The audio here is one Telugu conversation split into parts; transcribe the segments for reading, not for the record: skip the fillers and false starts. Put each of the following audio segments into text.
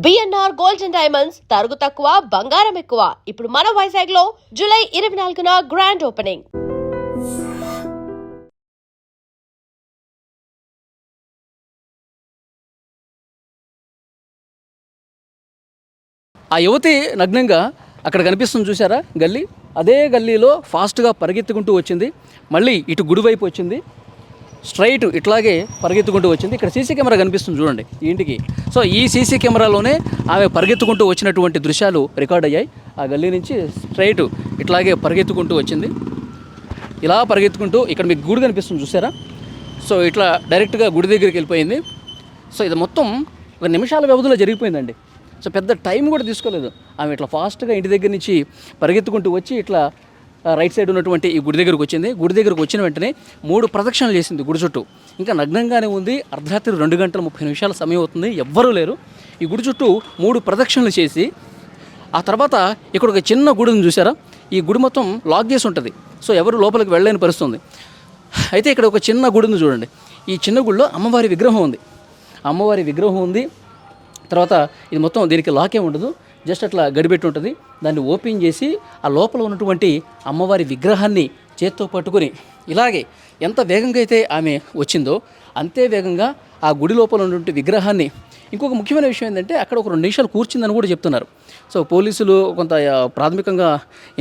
బిఎన్ఆర్ గోల్డ్ అండ్ డైమండ్స్ తరుగు తక్కువ బంగారం ఎక్కువ. ఇప్పుడు మన వైజాగ్ లో జూలై 24న గ్రాండ్ ఓపెనింగ్. ఆ యువతి నగ్నంగా అక్కడ కనిపిస్తుంది, చూసారా గల్లీ? అదే గల్లీలో ఫాస్ట్గా పరిగెత్తుకుంటూ వచ్చింది. మళ్ళీ ఇటు గుడి వైపు వచ్చింది, స్ట్రైట్ ఇట్లాగే పరిగెత్తుకుంటూ వచ్చింది. ఇక్కడ సీసీ కెమెరా కనిపిస్తుంది చూడండి ఈ ఇంటికి. సో ఈ సీసీ కెమెరాలోనే ఆమె పరిగెత్తుకుంటూ వచ్చినటువంటి దృశ్యాలు రికార్డ్ అయ్యాయి. ఆ గల్లీ నుంచి స్ట్రైట్ ఇట్లాగే పరిగెత్తుకుంటూ వచ్చింది. ఇలా పరిగెత్తుకుంటూ ఇక్కడ మీకు గుడి కనిపిస్తుంది చూసారా? సో ఇట్లా డైరెక్ట్గా గుడి దగ్గరికి వెళ్ళిపోయింది. సో ఇది మొత్తం ఒక నిమిషాల వ్యవధిలో జరిగిపోయిందండి. సో పెద్ద టైం కూడా తీసుకోలేదు. ఆమె ఇట్లా ఫాస్ట్గా ఇంటి దగ్గర నుంచి పరిగెత్తుకుంటూ వచ్చి ఇట్లా రైట్ సైడ్ ఉన్నటువంటి ఈ గుడి దగ్గరకు వచ్చింది. గుడి దగ్గరకు వచ్చిన వెంటనే 3 ప్రదక్షిణలు చేసింది గుడి చుట్టూ. ఇంకా నగ్నంగానే ఉంది. అర్ధరాత్రి 2:30 సమయం అవుతుంది, ఎవ్వరూ లేరు. ఈ గుడి చుట్టూ 3 ప్రదక్షిణలు చేసి ఆ తర్వాత ఇక్కడ ఒక చిన్న గుడి ఉంది చూసారా? ఈ గుడి మొత్తం లాక్ చేసి ఉంటుంది. సో ఎవరు లోపలికి వెళ్ళలేని పరిస్థితుంది. అయితే ఇక్కడ ఒక చిన్న గుడి ఉంది చూడండి. ఈ చిన్న గుడిలో అమ్మవారి విగ్రహం ఉంది. తర్వాత ఇది మొత్తం దీనికి లాకే ఉండదు, జస్ట్ అట్లా గడిపెట్టి ఉంటుంది. దాన్ని ఓపెన్ చేసి ఆ లోపల ఉన్నటువంటి అమ్మవారి విగ్రహాన్ని చేత్తో పట్టుకొని ఇలాగే ఎంత వేగంగా అయితే ఆమె వచ్చిందో అంతే వేగంగా ఆ గుడి లోపల ఉన్నటువంటి విగ్రహాన్ని. ఇంకొక ముఖ్యమైన విషయం ఏంటంటే అక్కడ ఒక 2 నిమిషాలు కూర్చుందని కూడా చెప్తున్నారు. సో పోలీసులు కొంత ప్రాథమికంగా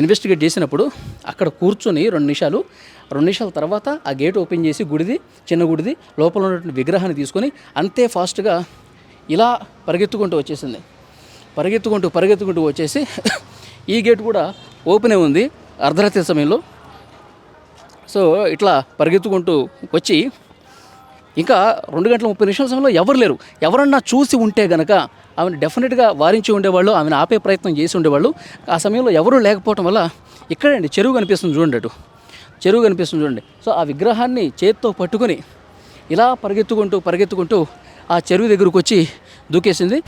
ఇన్వెస్టిగేట్ చేసినప్పుడు అక్కడ కూర్చొని 2 నిమిషాల తర్వాత ఆ గేట్ ఓపెన్ చేసి చిన్న గుడిది లోపల ఉన్నటువంటి విగ్రహాన్ని తీసుకొని అంతే ఫాస్ట్గా ఇలా పరిగెత్తుకుంటూ వచ్చేసి ఈ గేట్ కూడా ఓపెనే ఉంది అర్ధరాత్రి సమయంలో. సో ఇట్లా పరిగెత్తుకుంటూ వచ్చి ఇంకా 2:30 సమయంలో ఎవరు లేరు. ఎవరన్నా చూసి ఉంటే గనక ఆమెను డెఫినెట్గా వారించి ఉండేవాళ్ళు, ఆమెను ఆపే ప్రయత్నం చేసి ఉండేవాళ్ళు. ఆ సమయంలో ఎవరూ లేకపోవటం వల్ల ఇక్కడండి చెరువు కనిపిస్తుంది చూడండి. సో ఆ విగ్రహాన్ని చేత్తో పట్టుకొని ఇలా పరిగెత్తుకుంటూ ఆ చెరువు దగ్గరకు వచ్చి దూకేసింది.